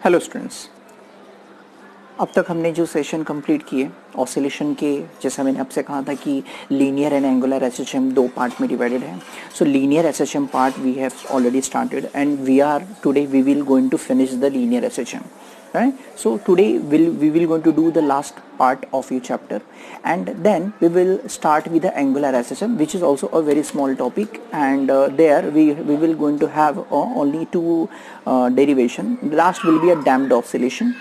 Hello students, अब तक हमने जो सेशन कंप्लीट किए ऑसिलेशन के, जैसा मैंने आपसे कहा था कि लीनियर एंड एंगुलर एसएचएम दो पार्ट में डिवाइडेड है. So linear SHM part we have already started and we will going to finish the linear SHM. Right? So today we will going to do the last part of your chapter, and then we will start with the angular SHM, which is also a very small topic, and there we will going to have only two derivation. The last will be a damped oscillation.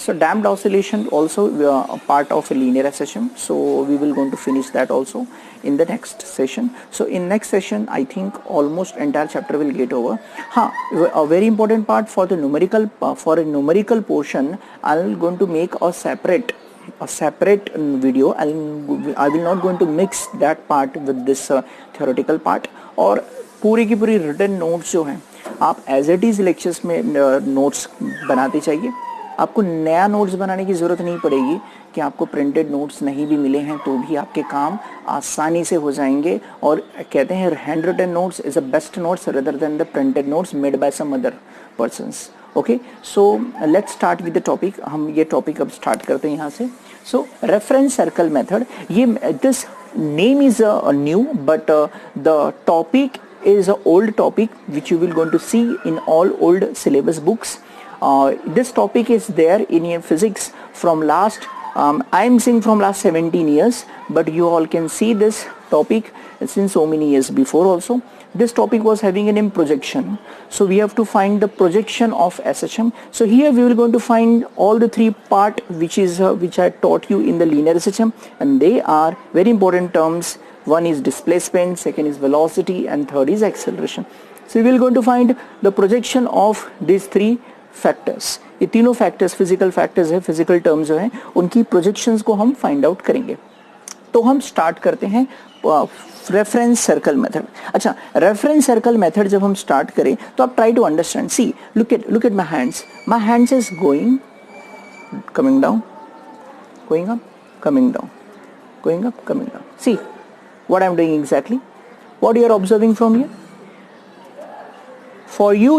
So damped oscillation also a part of a linear SHM, so we will going to finish that also in the next session. So in next session I think almost entire chapter will get over. A very important part for the numerical portion, I'll going to make a separate video. I will not going to mix that part with this theoretical part. और पूरी की पूरी written notes जो हैं आप as it is lectures में notes बनाते चाहिए. आपको नया नोट्स बनाने की ज़रूरत नहीं पड़ेगी कि आपको प्रिंटेड नोट्स नहीं भी मिले हैं तो भी आपके काम आसानी से हो जाएंगे. और कहते हैं hand written notes is a best notes rather than the printed notes made by some other persons. Okay, so let's start with the topic. हम ये टॉपिक अब स्टार्ट करते हैं यहाँ से. सो रेफरेंस सर्कल मेथड, ये this name is new but the topic is a old topic which you will going to see in all old syllabus books. This topic is there in your physics from last I am saying from last 17 years, but you all can see this topic since so many years before also. This topic was having a name projection, so we have to find the projection of SHM. So here we will going to find all the three part which I taught you in the linear SHM, and they are very important terms. One is displacement, second is velocity, and third is acceleration. So we will going to find the projection of these three factors. ये तीनों factors physical factors है, physical terms जो हैं उनकी projections को हम find out करेंगे. तो हम स्टार्ट करते हैं रेफरेंस सर्कल मेथड. अच्छा, रेफरेंस सर्कल मेथड जब हम स्टार्ट करें तो आप try to understand. See, look at my hands is going, coming down, going up, coming down, going up, coming down. See what I am doing exactly, what you are observing from here. For you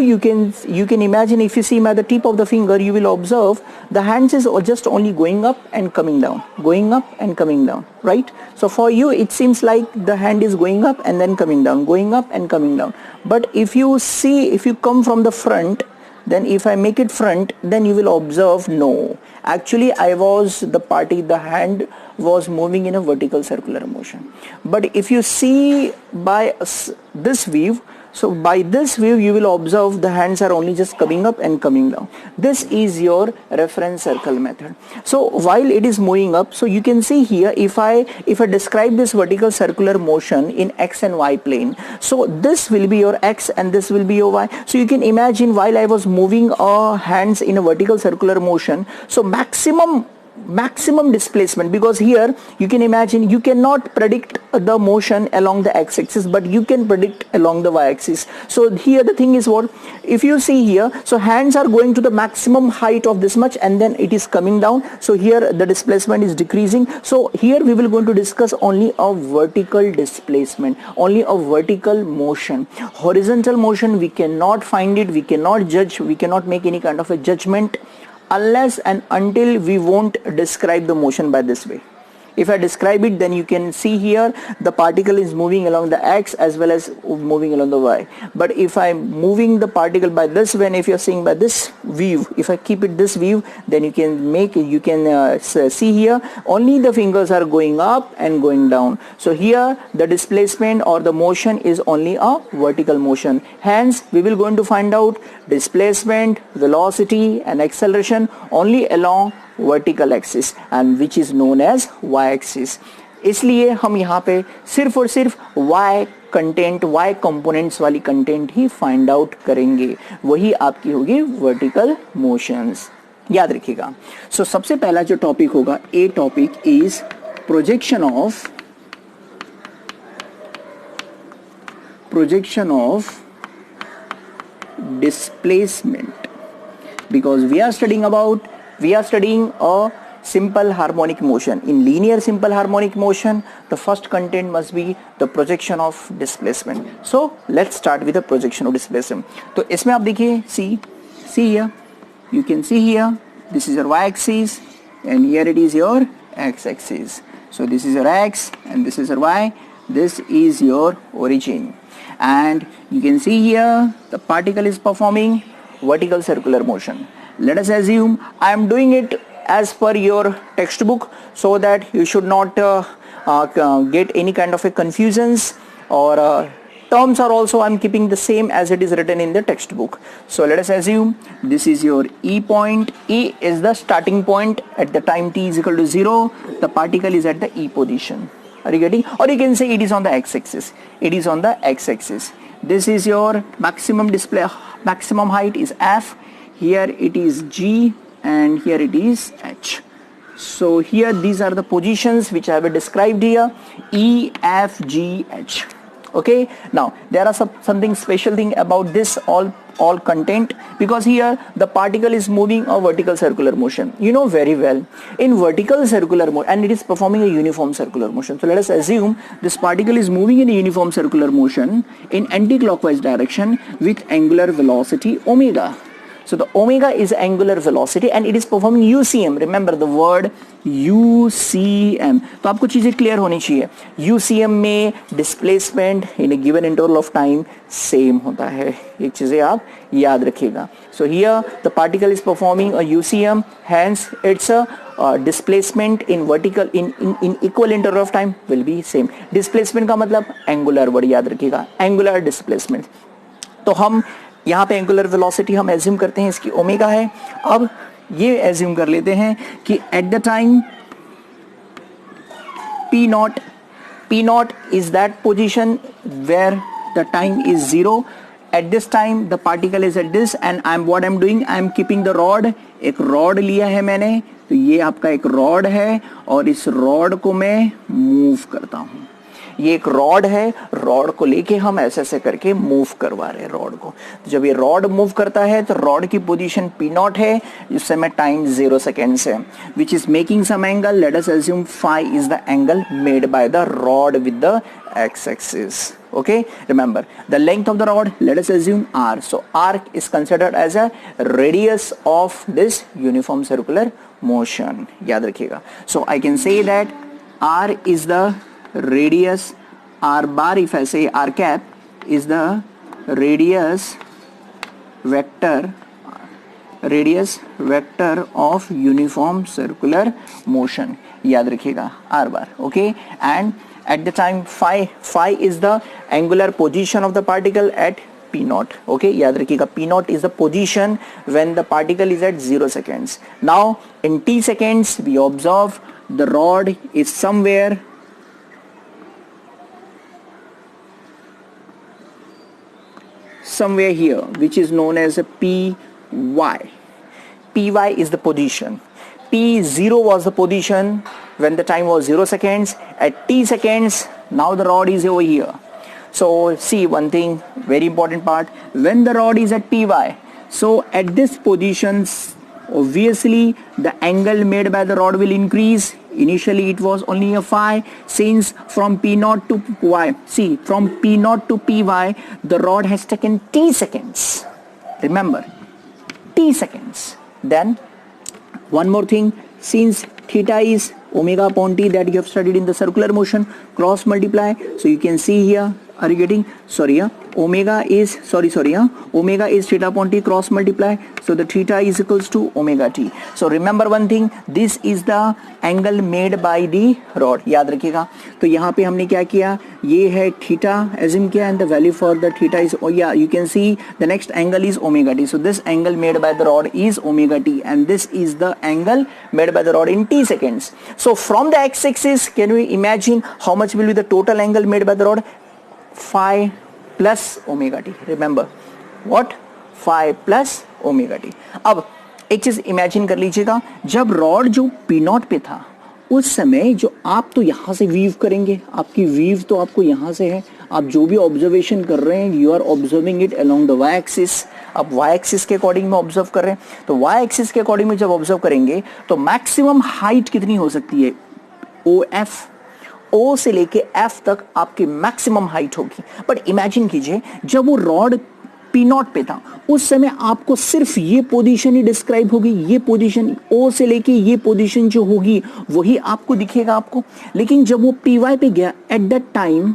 can imagine, if you see by the tip of the finger, you will observe the hands is just only going up and coming down, going up and coming down, right? So for you it seems like the hand is going up and then coming down, going up and coming down. But if you come from the front, then if I make it front, then you will observe no, actually the hand was moving in a vertical circular motion. But if you see by this view, so by this view you will observe the hands are only just coming up and coming down. This is your reference circle method. So while it is moving up, so you can see here, if I describe this vertical circular motion in x and y plane, so this will be your x and this will be your y. So you can imagine while I was moving hands in a vertical circular motion, so maximum displacement, because here you can imagine you cannot predict the motion along the x-axis, but you can predict along the y-axis. So here the thing is what, if you see here, so hands are going to the maximum height of this much and then it is coming down. So here the displacement is decreasing. So here we will going to discuss only a vertical displacement, only a vertical motion. Horizontal motion we cannot find it, we cannot judge, we cannot make any kind of a judgment unless and until we won't describe the motion by this way. If I describe it, then you can see here the particle is moving along the x as well as moving along the y. But if I'm moving the particle by this way, and if you're seeing by this view, if I keep it this view, then you can see here only the fingers are going up and going down. So here the displacement or the motion is only a vertical motion. Hence we will going to find out displacement, velocity and acceleration only along vertical axis and which is known as Y axis. इसलिए हम यहाँ पे सिर्फ और सिर्फ Y content, Y components वाली content ही find out करेंगे, वही आपकी होगी वर्टिकल मोशंस. याद रखिएगा. सो सबसे पहला जो टॉपिक होगा, a topic is projection of displacement, because we are studying a simple harmonic motion. In linear simple harmonic motion, the first content must be the projection of displacement. So let's start with the projection of displacement. तो इसमें आप देखिए, see here, you can see here, this is your y-axis and here it is your x-axis. So this is your x and this is your y. This is your origin, and you can see here the particle is performing vertical circular motion. Let us assume I am doing it as per your textbook, so that you should not get any kind of a confusions, or terms are also I'm keeping the same as it is written in the textbook. So let us assume this is your E point. E is the starting point at the time t is equal to 0. The particle is at the E position. Are you getting? Or you can say it is on the x-axis. It is on the x-axis. This is your maximum display, maximum height is f. Here it is g and here it is h. So here these are the positions which I have described here, E, F, G, H. Okay, now there are something special thing about this all content, because here the particle is moving a vertical circular motion. You know very well, in vertical circular motion, and it is performing a uniform circular motion. So let us assume this particle is moving in a uniform circular motion in anti-clockwise direction with angular velocity omega. So the omega is angular velocity and it is performing UCM. Remember the word UCM. तो आपको चीजें clear होनी चाहिए. UCM में displacement in A given interval of time same होता है. ये चीजें आप याद रखिएगा. So here the particle is performing a UCM, hence its displacement in vertical in equal interval of time will be same. Displacement का मतलब angular वर्ड याद रखिएगा. Angular displacement. तो हम यहाँ पे एंगुलर वेलोसिटी हम एज्यूम करते हैं इसकी ओमेगा है. अब ये एज्यूम कर लेते हैं कि at the time P not is that position where the time is 0. At this time the particle is at this and I am doing, I am keeping the rod. एक rod लिया है मैंने, तो ये आपका एक रॉड है और इस रॉड को मैं मूव करता हूं. ये एक रॉड है, रॉड को लेके हम ऐसे करके मूव करवा रहे हैं रॉड को. जब ये रॉड मूव करता है तो रॉड की पोजीशन पी नॉट है, जिस समय टाइम 0 सेकेंड्स है, which is making some angle. Let us assume phi is the angle made by the rod with the x axis. Okay, remember the length of the rod, let us assume r. So r is considered as a radius of this uniform circular motion. याद रखिएगा. So I can say that r is the radius, r bar if I say r cap is the radius vector of uniform circular motion. याद रखिएगा r bar. Okay, and at the time phi is the angular position of the particle at p naught. Okay, याद रखिएगा p naught is the position when the particle is at 0 seconds. Now in t seconds we observe the rod is somewhere here, which is known as a py. Py is the position. P0 was the position when the time was 0 seconds. At t seconds, now the rod is over here. So see one thing, very important part, when the rod is at py, so at this position obviously the angle made by the rod will increase. Initially it was only a phi, since from p naught to y, see from p naught to py the rod has taken t seconds. Remember, t seconds. Then one more thing, since theta is omega upon t that you have studied in the circular motion, cross multiply. So you can see here, are you getting, omega is theta upon t, cross multiply. So the theta is equals to omega t. So remember one thing, this is the angle made by the rod. याद रखिएगा. तो यहाँ पे हमने क्या किया, ये है theta assume किया, and the value for the theta is, you can see the next angle is omega t. So this angle made by the rod is omega t, and this is the angle made by the rod in t seconds. So from the x-axis, can we imagine how much will be the total angle made by the rod? Phi plus omega t. Remember what? Phi plus omega t. अब एक चीज imagine कर लीजिएगा, जब rod जो P not पे था उस समय जो आप तो यहाँ से वीव करेंगे, आपकी वीव तो आपको यहाँ से है, आप जो भी ऑब्जर्वेशन कर रहे हैं you are observing it along the Y axis. आप वाई एक्सिस के अकॉर्डिंग में ऑब्जर्व कर रहे हैं, तो वाई एक्सिस के अकॉर्डिंग में जब ऑब्जर्व करेंगे तो मैक्सिमम हाइट कितनी हो सकती है? O F. O से लेके F तक आपकी मैक्सिमम हाइट होगी. बट इमेजिन कीजिए जब वो रॉड पी नॉट पे था, उस समय आपको सिर्फ ये पोजीशन ही डिस्क्राइब होगी, ये पोजीशन ओ से लेके ये पोजीशन जो होगी वही आपको दिखेगा आपको। लेकिन जब वो पी वाई पे गया एट दैट टाइम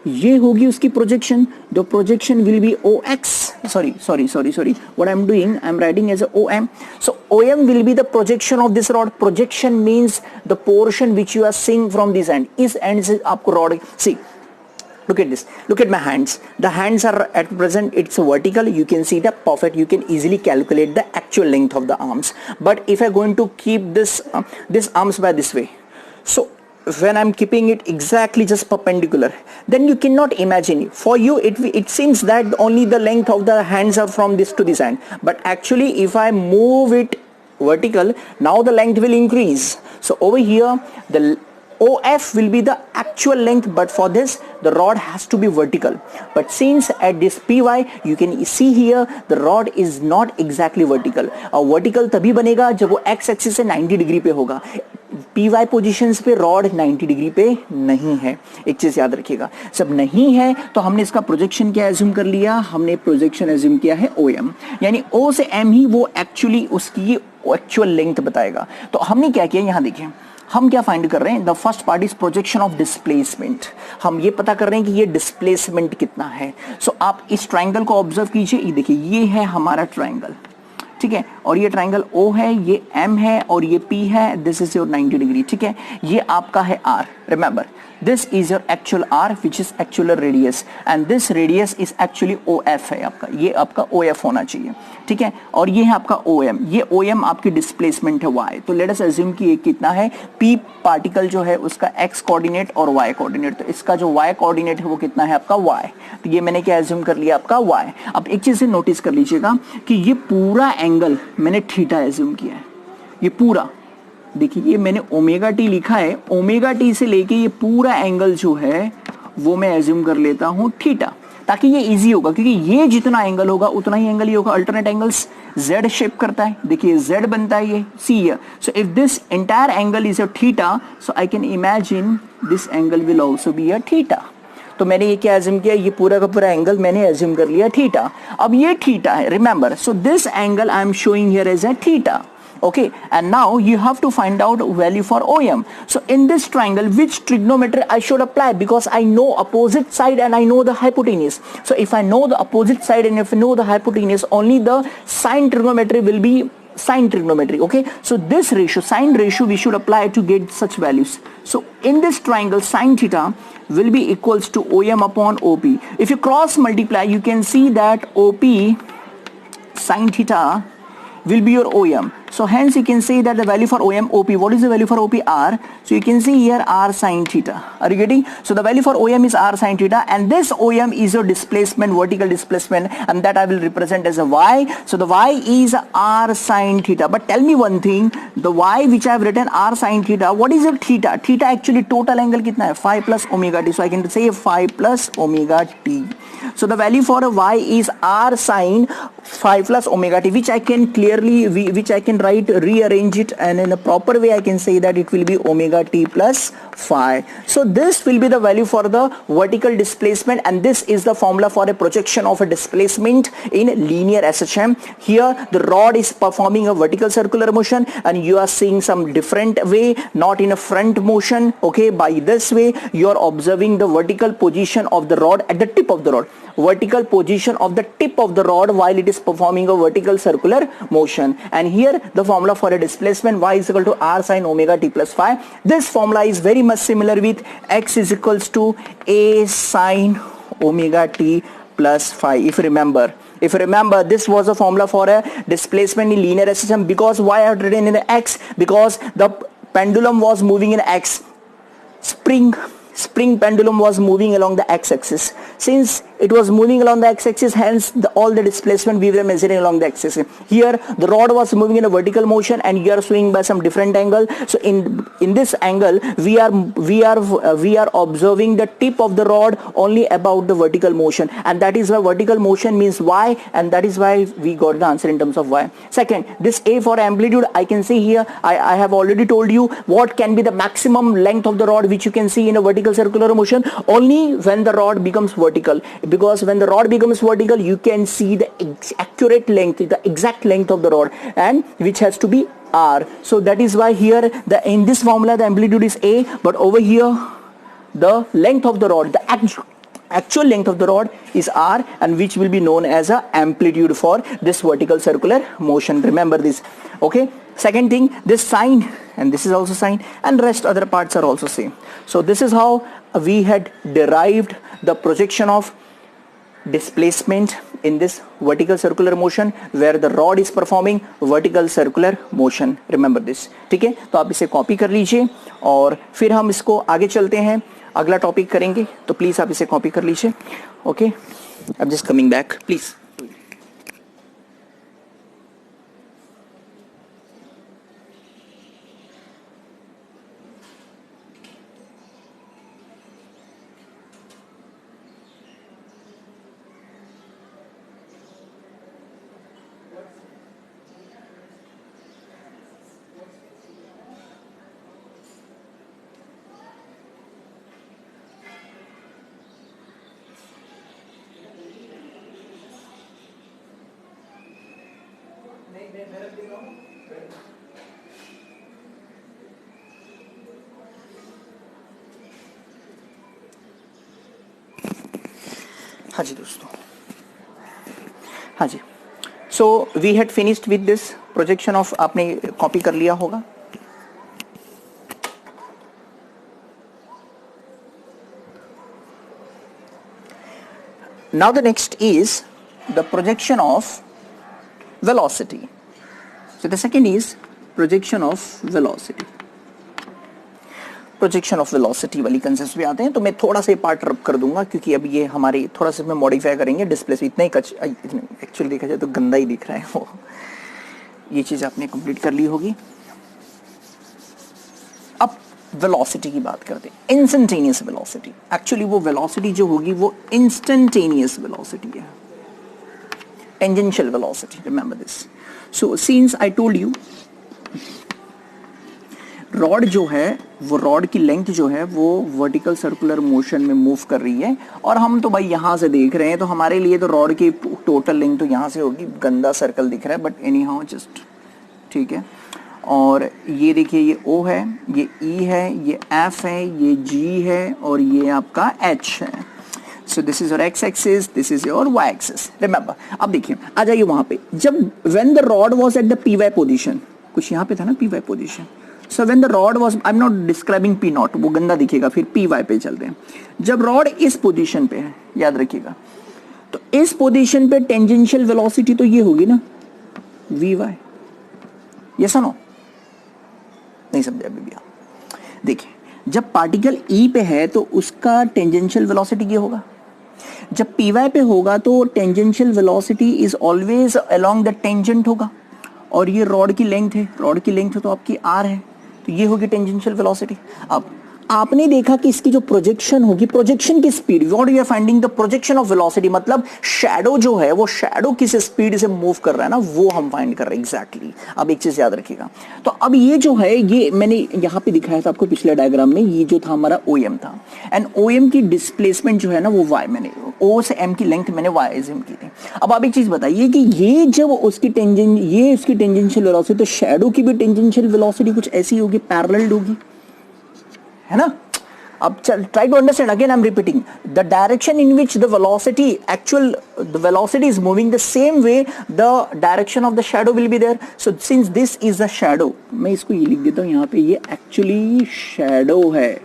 ये होगी उसकी projection, the projection will be O X, sorry what I'm doing, I'm writing as a OM. So OM will be the projection of this rod. Projection means the portion which you are seeing from this end. इस end से आपको rod, see, look at this, look at my hands, the hands are at present it's vertical, you can see the perfect, you can easily calculate the actual length of the arms. But if I'm going to keep this arms by this way, so when I'm keeping it exactly just perpendicular, then you cannot imagine it. For you it seems that only the length of the hands are from this to this end, but actually if I move it vertical, now the length will increase. So over here the OF will be the actual length, but for this the rod has to be vertical. But since at this PY you can see here the rod is not exactly vertical. Vertical तभी बनेगा जब वो x axis से 90 degree पे होगा, PY positions पे rod 90 degree पे नहीं है। एक चीज याद रखिएगा, सब नहीं है तो हमने इसका प्रोजेक्शन क्या एज्यूम कर लिया, हमने प्रोजेक्शन एज्यूम किया है OM, यानी O से M ही वो एक्चुअली उसकी एक्चुअल लेंथ बताएगा। तो हमने क्या किया, यहाँ देखिए हम क्या फाइंड कर रहे हैं, the first part is projection of displacement. हम ये पता कर रहे हैं कि ये डिस्प्लेसमेंट कितना है। सो आप इस ट्राइंगल को ऑब्जर्व कीजिए, ये देखिए ये है हमारा ट्राइंगल, ठीक है, और ये ट्राइंगल O है, ये M है और ये P है, दिस इज योर 90 डिग्री, ठीक है। ये आपका है R, remember this is your actual R which is actual radius and this radius is actually OF है आपका, ये आपका OF होना चाहिए, ठीक है। और ये है आपका OM, ये OM आपकी डिस्प्लेसमेंट है Y। तो लेट अस अज्यूम कि ये कितना है, P पार्टिकल जो है उसका X कोऑर्डिनेट और Y कोऑर्डिनेट, तो इसका जो Y कोऑर्डिनेट है वो कितना है आपका Y। तो ये मैंने क्या अज्यूम कर लिया आपका Y। अब एक चीज से नोटिस कर लीजिएगा कि ये पूरा एंगल मैंने थीटा एज्यूम किया है, ये पूरा देखिए, ये मैंने ओमेगा टी लिखा है, ओमेगा टी से लेके ये पूरा एंगल जो है वो मैं एज्यूम कर लेता हूं थीटा, ताकि ये इजी होगा, क्योंकि ये जितना एंगल होगा उतना ही एंगल ही होगा। अल्टरनेट एंगल्स z शेप करता है, देखिए z बनता है ये, see here. So if this entire angle is a theta, so I can imagine this angle will also be a theta. तो मैंने ये क्या एज्यूम किया, ये पूरा का पूरा एंगल मैंने एज्यूम कर लिया थीटा। अब ये थीटा है, remember, so this angle I am showing here as a theta, okay, and now you have to find out value for OM. So in this triangle which trigonometry I should apply, because I know opposite side and I know the hypotenuse. So if I know the opposite side and if I know the hypotenuse, only the sine trigonometry will be sine trigonometry, okay. So this ratio, sine ratio, we should apply to get such values. So in this triangle sine theta will be equals to OM upon OP. If you cross multiply, you can see that OP sine theta will be your OM. So hence you can say that the value for OM, OP, what is the value for OP? R. So you can see here R sine theta. Are you getting? So the value for OM is R sine theta, and this OM is your displacement, vertical displacement, and that I will represent as a Y. So the Y is R sine theta. But tell me one thing, the Y which I have written R sine theta, what is your theta? Theta actually total angle कितना है? Phi plus omega t. So I can say phi plus omega t. So the value for a Y is R sine phi plus omega t, which I can clearly, which I can write, rearrange it, and in a proper way I can say that it will be omega t plus phi. So this will be the value for the vertical displacement, and this is the formula for a projection of a displacement in linear SHM. Here the rod is performing a vertical circular motion and you are seeing some different way, not in a front motion, okay. By this way you are observing the vertical position of the rod at the tip of the rod, vertical position of the tip of the rod while it is performing a vertical circular motion. And here the formula for a displacement, Y is equal to R sine omega t plus phi. This formula is very much similar with X is equals to A sine omega t plus phi. If you remember, this was a formula for a displacement in linear SHM. Because why I have written in the X? Because the pendulum was moving in X. Spring pendulum was moving along the x-axis. Since it was moving along the x-axis, hence all the displacement we were measuring along the x-axis. Here the rod was moving in a vertical motion and you are swinging by some different angle. So in this angle we are observing the tip of the rod only about the vertical motion, and that is why vertical motion means Y, and that is why we got the answer in terms of Y. Second, this A for amplitude, I can see here, I have already told you what can be the maximum length of the rod which you can see in a vertical circular motion, only when the rod becomes vertical. because when the rod becomes vertical you can see the accurate length, the exact length of the rod, and which has to be r. So that is why here in this formula the amplitude is a, but over here the length of the rod, the actual length of the rod is r, and which will be known as a amplitude for this vertical circular motion. Remember this. Okay, second thing, this sine, and this is also sine, and rest other parts are also same. So this is how we had derived the projection of displacement in this vertical circular motion where the rod is performing vertical circular motion. Remember this. ठीक है, तो आप इसे copy कर लीजिए और फिर हम इसको आगे चलते हैं, अगला टॉपिक करेंगे, तो प्लीज आप इसे कॉपी कर लीजिए. Okay, I am just coming back please. हाँ जी दोस्तों, हाँ जी. So we had finished with this projection of, आपने कॉपी कर लिया होगा. Now the next is the projection of velocity. So the second is projection of velocity. Projection of velocity वाली कंसेप्ट भी आते हैं, तो मैं थोड़ा सा पार्ट रब कर दूंगा क्योंकि अब ये हमारे थोड़ा सा मॉडिफाई करेंगे. डिस्प्लेस इतना ही एक्चुअली देखा जाए तो गंदा ही दिख रहा है वो. ये चीज आपने कंप्लीट कर ली होगी. अब वेलोसिटी की बात करते हैं. इंस्टेंटेनियस वेलोसिटी, एक्चुअली वो वेलोसिटी जो होगी वो इंस्टेंटेनियस वेलोसिटी है, tangential velocity. Remember this. So since I told you rod जो है वो, रॉड की लेंथ जो है वो वर्टिकल सर्कुलर मोशन में मूव कर रही है, और हम तो भाई यहाँ से देख रहे हैं, तो हमारे लिए तो रॉड की टोटल लेंथ तो यहाँ से होगी. गंदा सर्कल दिख रहा है बट एनी हाउ जस्ट ठीक है. और ये देखिए ये O है, ये E है, ये F है, ये G है, और ये आपका H है. So this is your x axis, this is your y axis. Remember. अब देखिए, आ जाइए वहां पे. जब when the rod was at the py position, कुछ यहाँ पे था ना py position. So when the rod was, I'm not describing P naught, वो गंदा दिखेगा, फिर py पे चलते हैं. जब रॉड इस पोजीशन पे है, याद रखिएगा, तो इस पोजीशन पे टेंजेंशियल वेलोसिटी तो ये होगी ना vy. यस और नो? नहीं समझे अभी भी आप? देखिए, जब पार्टिकल E पे है तो उसका टेंजेंशियल वेलोसिटी ये होगा. जब py पे होगा तो tangential velocity is always along the tangent होगा, और ये रॉड की लेंथ है, रॉड की लेंथ तो आपकी r है, तो ये होगी टेंजेंशियल वेलोसिटी. अब आपने देखा कि इसकी जो प्रोजेक्शन होगी, प्रोजेक्शन की speed, what we are finding the projection of velocity, मतलब शैडो जो है वो शैडो किस स्पीड से मूव कर रहा है ना, वो हम फाइंड कर रहे हैं एग्जैक्टली. अब एक चीज याद रखिएगा, तो अब ये जो है, ये मैंने यहाँ पे दिखाया था आपको पिछले डायग्राम में, ये जो था हमारा OM था, एंड OM की डिस्प्लेसमेंट जो है ना वो y, मैंने O से M की लेंथ मैंने y एज्यूम की थी. अब आप एक चीज बताइए कि ये जब उसकी ये उसकी टेंजेंशियल वेलोसिटी, तो शैडो की भी टेंजेंशियल वेलोसिटी कुछ ऐसी होगी, पैरेलल होगी, है ना. अब try to understand, again I'm repeating, the direction in which the velocity, the velocity is moving, the same way the direction of the shadow will be there. So since this is a shadow, मैं इसको ये लिख देता हूँ यहाँ पे, ये actually shadow है.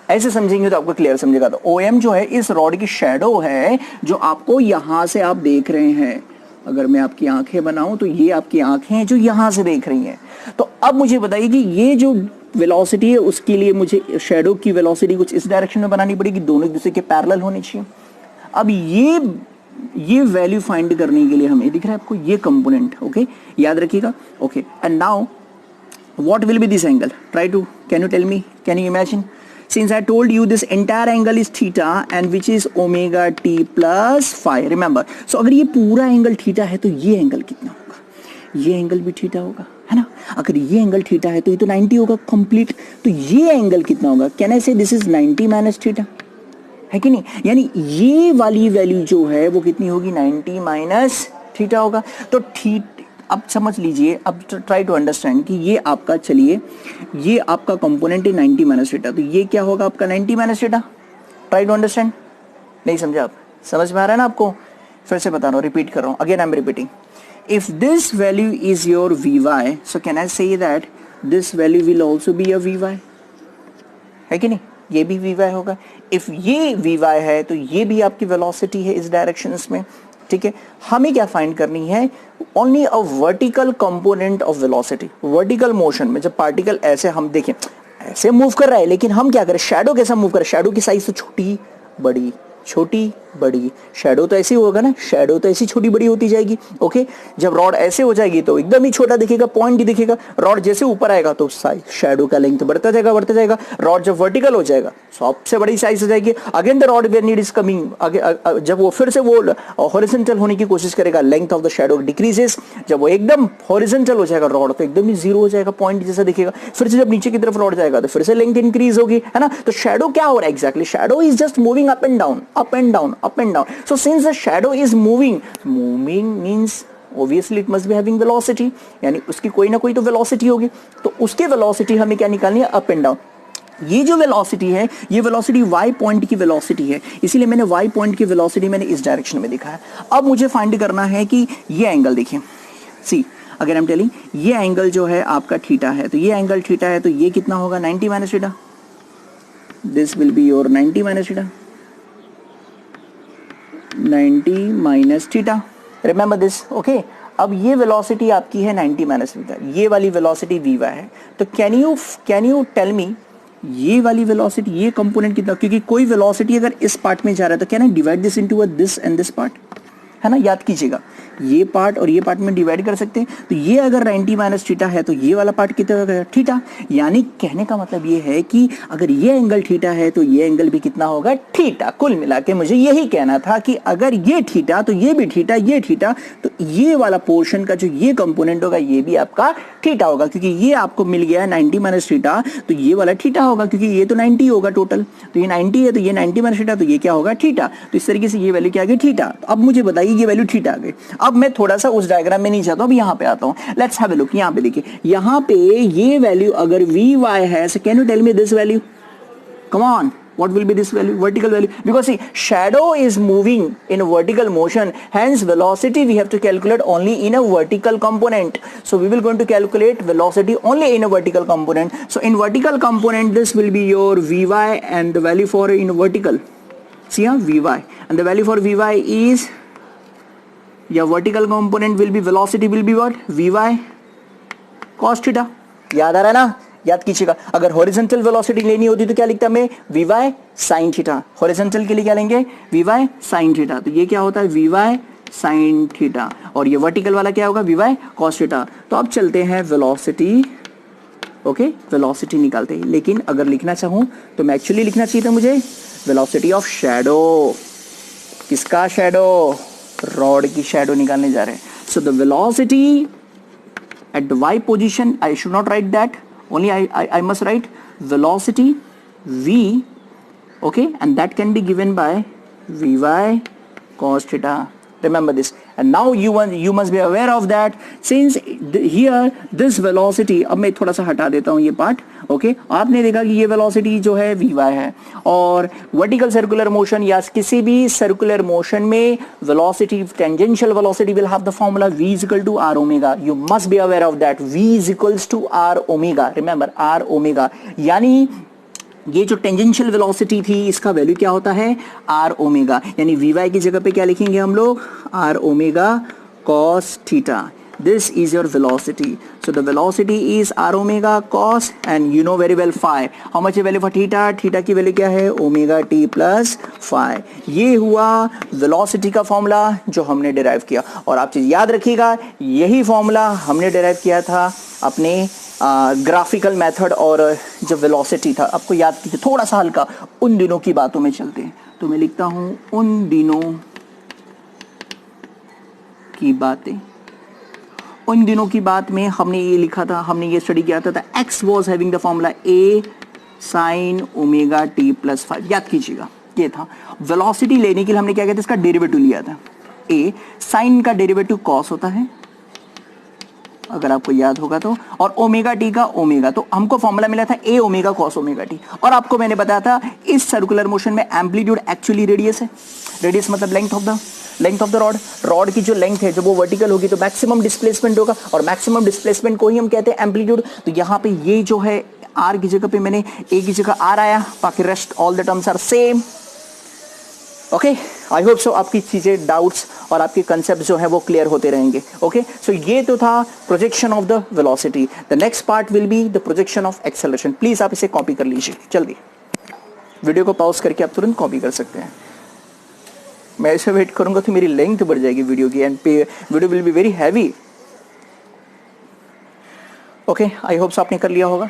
ऐसे समझेंगे तो आपको क्लियर समझेगा. तो OM जो है इस रॉड की शैडो है जो आपको यहाँ से आप देख रहे हैं. अगर मैं आपकी आंखें बनाऊं तो ये आपकी आंखें हैं जो यहाँ से देख रही हैं. तो अब मुझे बताइए कि ये जो वेलोसिटी है उसके लिए मुझे शैडो की वेलोसिटी कुछ इस डायरेक्शन में बनानी पड़ेगी, दोनों एक दूसरे के पैरेलल होने चाहिए. अब ये वैल्यू फाइंड करने के लिए हमें दिख रहा है आपको ये कंपोनेंट. ओके, याद रखिएगा. Okay, and now what will be this angle? Try to, can you tell me, can you imagine? Since I told you this entire angle is theta and which is omega t plus phi, remember. So अगर ये पूरा angle theta है तो ये angle कितना होगा? ये angle भी थीटा होगा, है ना. अगर ये एंगल थीटा है तो ये तो 90 होगा कंप्लीट. तो ये एंगल कितना होगा? कैन आई से दिस इज 90 माइनस थीटा, है कि नहीं? यानी ये वाली वैल्यू जो है वो कितनी होगी, 90 माइनस थीटा होगा। तो अब समझ लीजिए, अब ट्राई टू अंडरस्टैंड कि ये आपका, चलिए ये आपका कंपोनेंट है 90 माइनस थीटा, तो ये क्या होगा आपका 90 minus theta. Try to understand. नहीं समझा आप? समझ में आ रहा है ना आपको? फिर से बता रहा हूँ, रिपीट कर रहा हूँ, again I am repeating. If this value is your Vy, so can I say that this value will also be a Vy, है कि नहीं? ये भी Vy होगा। इफ ये Vy है तो ये भी आपकी वेलोसिटी है इस डायरेक्शन में, ठीक है। हमें क्या फाइंड करनी है, only a vertical component of velocity. Vertical motion में जब पार्टिकल ऐसे, हम देखें ऐसे मूव कर रहा है, लेकिन हम क्या करें, शैडो कैसा मूव करें, शैडो की साइज तो छोटी बड़ी छोटी बड़ी, शैडो तो ऐसे ही होगा ना, शैडो तो ऐसी छोटी बड़ी होती जाएगी, ओके। जब रॉड ऐसे हो जाएगी तो एकदम ही छोटा दिखेगा, पॉइंट ही दिखेगा। रॉड जैसे ऊपर आएगा तो साइज, शैडो का लेंथ बढ़ता जाएगा। रॉड जब वर्टिकल हो जाएगा सबसे बड़ी साइज हो जाएगी। Again the rod when need is coming, जब वो फिर से वो हॉरिजॉन्टल होने की कोशिश करेगा, length of the shadow decreases. जब वो एकदम हॉरिजॉन्टल हो जाएगा रॉड तो एकदम ही जीरो हो जाएगा, पॉइंट जैसा दिखेगा। फिर से जब नीचे की तरफ रॉड जाएगा तो फिर से लेंथ इंक्रीज होगी, है ना। तो शैडो क्या हो रहा है exactly, shadow is just moving up and down, up and down, up and down. So since the shadow is moving means obviously it must be having velocity, यानी उसकी कोई ना कोई तो velocity होगी। तो उसके velocity हमें क्या निकालनी है, अप एंड डाउन। ये जो वेलोसिटी है, ये वेलोसिटी y पॉइंट की वेलोसिटी है, इसीलिए मैंने y पॉइंट की वेलोसिटी मैंने इस डायरेक्शन में दिखा है। अब मुझे फाइंड करना है कि ये एंगल देखिए, सी अगर हम टेलिंग ये एंगल जो है आपका थीटा है, तो ये एंगल थीटा है, तो ये कितना होगा 90 minus theta. This will be your 90 minus theta, 90 minus theta, remember this, okay. अब ये वेलोसिटी आपकी है 90 माइनस थीटा, ये वाली वेलोसिटी Vy है। तो कैन यू टेल मी ये वाली वेलोसिटी, ये कंपोनेंट कितना, क्योंकि कोई वेलोसिटी अगर इस पार्ट में जा रहा है तो can I divide this into this and this part, है ना। याद कीजिएगा, ये पार्ट और ये पार्ट में डिवाइड कर सकते हैं। तो ये अगर 90 माइनस थीटा है तो ये वाला पार्ट कितना होगा, थीटा। यानी कहने का मतलब ये है कि अगर ये एंगल थीटा है तो ये एंगल भी कितना होगा, थीटा। कुल मिला के मुझे यही कहना था कि अगर ये थीटा तो ये भी थीटा, ये थीटा, तो ये वाला पोर्शन का जो ये कंपोनेंट होगा ये भी आपका थीटा होगा, क्योंकि ये आपको मिल गया 90 माइनस थीटा, तो ये वाला थीटा होगा, क्योंकि ये तो 90 होगा टोटल। तो ये 90 है तो ये 90 माइनस थीटा, तो ये क्या होगा, थीटा। तो इस तरीके से ये वैल्यू क्या आ गई, थीटा। तो अब मुझे बताइए ये वैल्यू थीटा आ गई। अब मैं थोड़ा सा उस डायग्राम में नहीं जाता हूं, अब यहां पे आता हूं। लेट्स हैव अ लुक, यहां पे देखिए, यहां पे ये वैल्यू अगर Vy है, so can you tell me this value, come on, what will be this value, vertical value, because see shadow is moving in a vertical motion, hence velocity we have to calculate only in a vertical component. So we will going to calculate velocity only in a vertical component. So in vertical component this will be your Vy, and the value for in vertical, see here Vy, and the value for Vy is, your vertical component will be, velocity will be what, Vy cos theta। याद आ रहा है ना, याद कीजिएगा। अगर horizontal velocity लेनी होती तो क्या लिखता मैं, Vy sin थीटा। हॉरिजॉन्टल के लिए क्या लेंगे, Vy sin थीटा। तो ये क्या होता है, Vy sin थीटा, और ये वर्टिकल वाला क्या होगा, Vy cos थीटा। तो अब चलते हैं वेलोसिटी, ओके, वेलोसिटी निकालते हैं। लेकिन अगर लिखना चाहूं तो मैं एक्चुअली लिखना चाहिए था मुझे वेलोसिटी ऑफ शैडो। किसका शैडो, रॉड की शैडो निकालने जा रहे हैं। So the velocity at the y position, I should not write that, only I must write velocity v, okay, and that can be given by Vy cos theta. Remember this, and now you must be aware of that, since here this velocity, अब मैं थोड़ा सा हटा देता हूँ ये part, okay. आपने देखा कि ये वेलोसिटी जो है Vy है, और वर्टिकल सर्कुलर मोशन या किसी भी सर्कुलर मोशन में velocity, tangential velocity will have the formula v is equal to r omega. You must be aware of that, v is equals to r omega, remember r omega। यानी ये जो tangential velocity थी इसका value क्या होता है, are omega. यानी Vy की जगह पे क्या लिखेंगे हम लोग, R omega cos theta. This is your velocity. So the velocity is r omega cos, and you know very well phi. How much is value for theta? Theta की value क्या है, omega t plus phi. ये हुआ velocity का formula जो हमने derive किया। और आप चीज याद रखिएगा, यही फॉर्मूला हमने डिराइव किया था अपने ग्राफिकल मेथड, और जब वेलोसिटी था, आपको याद कीजिए थोड़ा सा हल्का। उन दिनों की बातों में चलते हैं, तो मैं लिखता हूं उन दिनों की बातें। उन दिनों की बात में हमने ये लिखा था, हमने ये स्टडी किया था, x was having the formula a sin omega t plus 5। याद कीजिएगा, ये था। वेलोसिटी लेने के लिए हमने क्या किया था, इसका डेरिवेटिव लिया था। ए साइन का डेरिवेटिव कॉस होता है, अगर आपको याद होगा तो, और ओमेगा टी का ओमेगा, तो हमको फॉर्मूला मिला था ए ओमेगा कॉस ओमेगा टी। और आपको मैंने बताया था इस सर्कुलर मोशन में एम्पलीट्यूड एक्चुअली रेडियस है। रेडियस मतलब लेंथ ऑफ द रॉड की जो लेंथ है जब वो वर्टिकल होगी तो मैक्सिमम डिस्प्लेसमेंट होगा, और मैक्सिमम डिस्प्लेसमेंट को ही हम कहते हैं एम्पलीट्यूड। तो यहाँ पे ये जो है आर की जगह पे मैंने ए की जगह आर आया, बाकी rest all the terms are same. Okay, I hope so आपकी चीजें, डाउट्स और आपके कंसेप्ट जो है वो क्लियर होते रहेंगे। ओके, सो ये तो था projection of the velocity. The next part will be the projection of acceleration. Please आप इसे कॉपी कर लीजिए जल्दी, वीडियो को पॉज करके आप तुरंत कॉपी कर सकते हैं। मैं ऐसे वेट करूंगा तो मेरी लेंथ बढ़ जाएगी वीडियो की, and video will be very heavy. Okay, I hope सो आपने कर लिया होगा।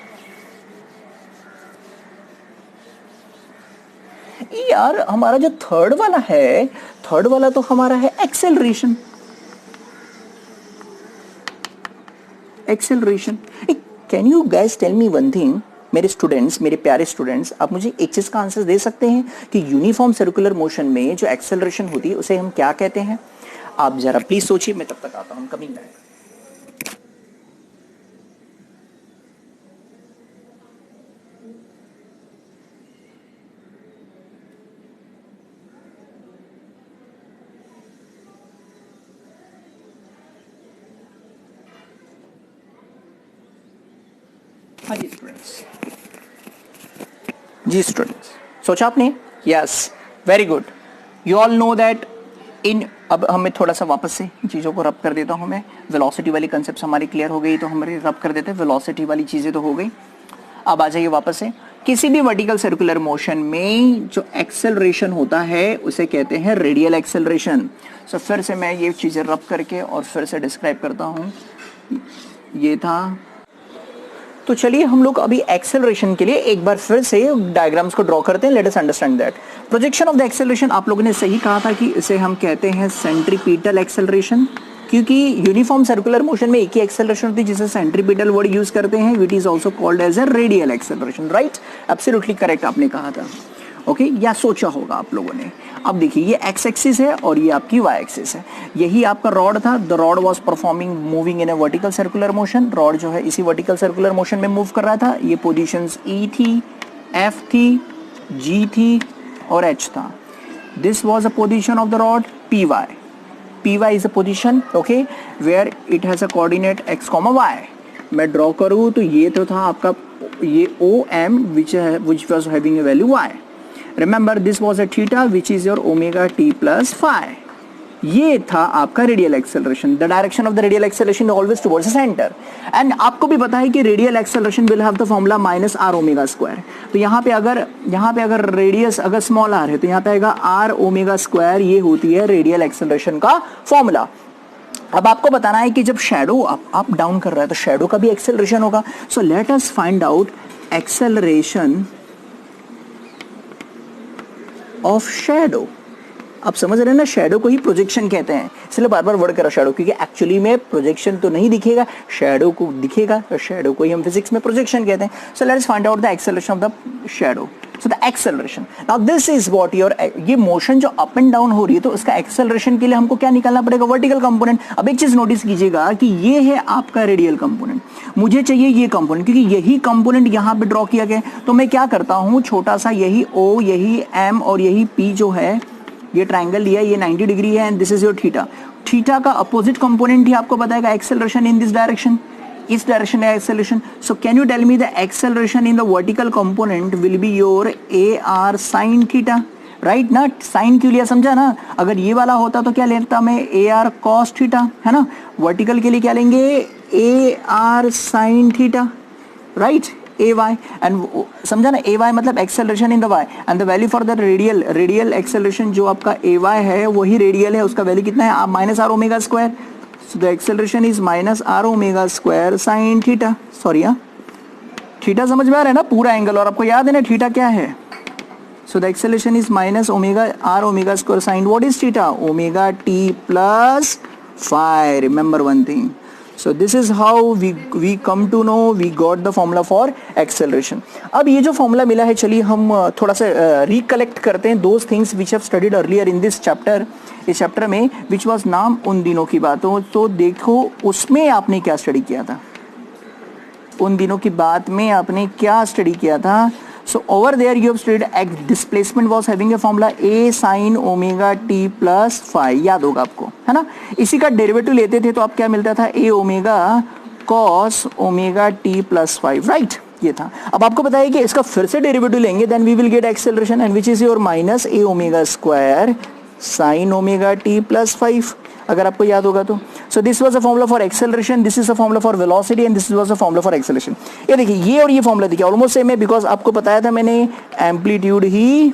यार हमारा जो थर्ड वाला तो हमारा है acceleration. Can you guys tell me one thing, मेरे स्टूडेंट्स, मेरे प्यारे स्टूडेंट्स, आप मुझे एक चीज का आंसर दे सकते हैं कि यूनिफॉर्म सर्कुलर मोशन में जो एक्सेलरेशन होती है उसे हम क्या कहते हैं? आप जरा प्लीज सोचिए, मैं तब तक आता हूं, कमिंग बैक। जी स्टूडेंट्स, सोचा आपने? Yes, very good. You all know that in, अब हमें थोड़ा सा वापस से चीज़ों को रब कर देता हूं मैं। वेलोसिटी वाली कंसेप्ट हमारी क्लियर हो गई तो हमारी रब कर देते हैं, वेलोसिटी वाली चीज़ें तो हो गई। अब आ जाइए वापस से, किसी भी वर्टिकल सर्कुलर मोशन में जो एक्सेलरेशन होता है उसे कहते हैं रेडियल एक्सेलरेशन। सो फिर से मैं ये चीज़ें रब करके और फिर से डिस्क्राइब करता हूँ। ये था, तो चलिए हम लोग अभी एक्सेलरेशन के लिए एक बार फिर से डायग्राम्स को ड्रॉ करते हैं। Let us understand that projection of the acceleration. आप लोगों ने सही कहा था कि इसे हम कहते हैं सेंट्रीपिटल एक्सेलरेशन, क्योंकि यूनिफॉर्म सर्कुलर मोशन में एक ही एक्सेलरेशन होती है जिसे सेंट्रीपिटल वर्ड यूज करते हैं, which is also called as a radial acceleration. Right, absolutely correct आपने कहा था। ओके, या सोचा होगा आप लोगों ने। अब देखिए ये एक्स एक्सिस है और ये आपकी वाई एक्सिस है। यही आपका रॉड था। The rod was performing moving in A vertical circular motion. Rod जो है इसी वर्टिकल सर्कुलर मोशन में मूव कर रहा था। ये पोजीशंस ई थी, एफ थी, जी थी और एच था। This was a position of the rod P Y. P Y is a position, okay, where it has a coordinate X comma Y. मैं ड्रॉ करूँ तो ये तो था आपका ये O M which was having a value Y. Remember this was a theta which is your omega t plus phi. ये था आपका radial acceleration. The direction of the radial acceleration always towards the centre. And आपको भी पता है कि radial acceleration will have the formula minus are omega square. तो यहाँ पे अगर रेडियस अगर स्मॉल आर है तो यहाँ पे आएगा आर ओमेगा स्क्वायर। ये होती है रेडियल एक्सेलरेशन का फॉर्मूला। अब आपको बताना है कि जब शैडो अप डाउन कर रहा है तो शैडो का भी एक्सेलरेशन होगा। So let us find out acceleration of shadow. आप समझ रहे हैं ना, शैडो को ही प्रोजेक्शन कहते हैं, इसलिए बार बार वर्ड करा शैडो, क्योंकि एक्चुअली में प्रोजेक्शन तो नहीं दिखेगा, शैडो को दिखेगा, तो शैडो को ही हम फिजिक्स में प्रोजेक्शन कहते हैं। So let's find out the acceleration of the shadow. So the acceleration, now this is what your, ये मोशन जो अप एंड डाउन हो रही है तो उसका एक्सेलरेशन के लिए हमको क्या निकालना पड़ेगा? Vertical component. अब एक चीज नोटिस कीजिएगा कि ये है आपका रेडियल कंपोनेंट, मुझे चाहिए ये कंपोनेंट, क्योंकि यही कंपोनेंट यहाँ पे ड्रॉ किया गया। तो मैं क्या करता हूँ, छोटा सा यही O, यही M और यही P जो है, ये ट्राइंगल लिया, ये 90 डिग्री है, and this is your theta. Theta का अपोजिट कंपोनेंट ही आपको बताएगा एक्सेलरेशन इन दिस डायरेक्शन। इस डायरेक्शन है acceleration. So can you tell me the acceleration in the vertical component will be your A are sine theta. Right ना, sine क्यों लिया समझा ना। अगर ये वाला होता तो क्या लेता मैं, ए आर कॉस थीटा, है ना। वर्टिकल के लिए क्या लेंगे, a are sine theta, right, a y. And समझा ना, ए वाई मतलब acceleration in the y, and the value for the radial acceleration जो आपका ए वाई है वही रेडियल है, उसका वैल्यू कितना है, आप minus are omega square. So the acceleration is minus are omega square sine theta. Sorry, theta समझ में आ रहा है ना, पूरा एंगल, और आपको याद है ना थीटा क्या है। So the acceleration is minus omega r omega square sine what is theta, omega t plus phi. Remember one thing, So this is how we come to know we got the formula for acceleration. अब ये जो formula मिला है, चलिए हम थोड़ा सा recollect करते हैं those things which have studied earlier in this chapter. इस चैप्टर में which was नाम उन दिनों की बातों, तो देखो उसमें आपने क्या स्टडी किया था, उन दिनों की बात में आपने क्या स्टडी किया था. So over there you have studied displacement was having a formula a sin omega t plus phi, याद होगा आपको, है ना. इसी का डेरिवेटिव लेते थे तो आप क्या मिलता था, a omega cos omega t plus phi, right. ये था. अब आपको बताया कि इसका फिर से डेरिवेटिव लेंगे then we will get acceleration and which is your minus a omega square sin omega t plus 5, अगर आपको याद होगा तो. So this was a formula for acceleration, this is a formula for velocity and this was a formula for acceleration. ये देखिए ये और ये फॉर्मूला देखिए ऑलमोस्ट सेम है, बिकॉज आपको बताया था मैंने amplitude he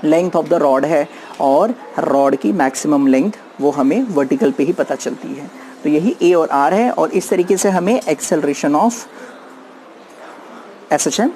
length of the rod है और रॉड की मैक्सिमम लेंथ वो हमें वर्टिकल पे ही पता चलती है. तो यही ए और आर है और इस तरीके से हमें एक्सेलरेशन ऑफ एसएचएम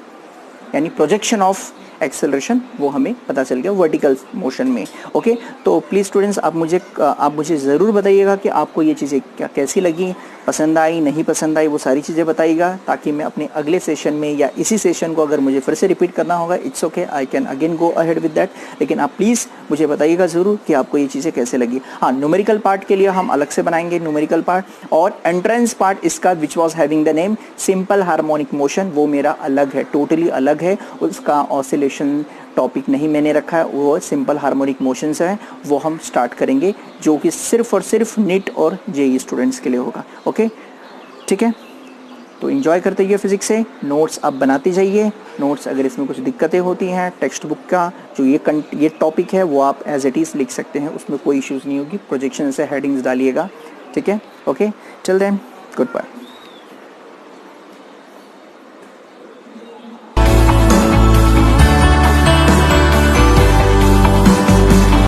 यानी प्रोजेक्शन ऑफ एक्सेलरेशन वो हमें पता चल गया वर्टिकल मोशन में. ओके, तो प्लीज़ स्टूडेंट्स आप मुझे ज़रूर बताइएगा कि आपको ये चीज़ें क्या कैसी लगी, पसंद आई नहीं पसंद आई, वो सारी चीज़ें बताइएगा ताकि मैं अपने अगले सेशन में या इसी सेशन को अगर मुझे फिर से रिपीट करना होगा it's okay, I can again go ahead with that. लेकिन आप प्लीज़ मुझे बताइएगा ज़रूर कि आपको ये चीज़ें कैसे लगी. हाँ, न्यूमेरिकल पार्ट के लिए हम अलग से बनाएंगे न्यूमेरिकल पार्ट, और एंट्रेंस पार्ट इसका which was having the name simple harmonic motion वो मेरा अलग है, टोटली अलग है. उसका ऑसिलेशन टॉपिक नहीं मैंने रखा है, वो सिंपल हार्मोनिक मोशंस है, वो हम स्टार्ट करेंगे जो कि सिर्फ और सिर्फ नीट और जेई स्टूडेंट्स के लिए होगा. ओके, ठीक है. तो एंजॉय करते हुए फिजिक्स से नोट्स आप बनाते जाइए. नोट्स अगर इसमें कुछ दिक्कतें होती हैं टेक्स्ट बुक का जो ये टॉपिक है वो आप एज इट इज़ लिख सकते हैं, उसमें कोई इश्यूज़ नहीं होगी. प्रोजेक्शन से हेडिंग्स डालिएगा, ठीक है. Okay, till then good bye.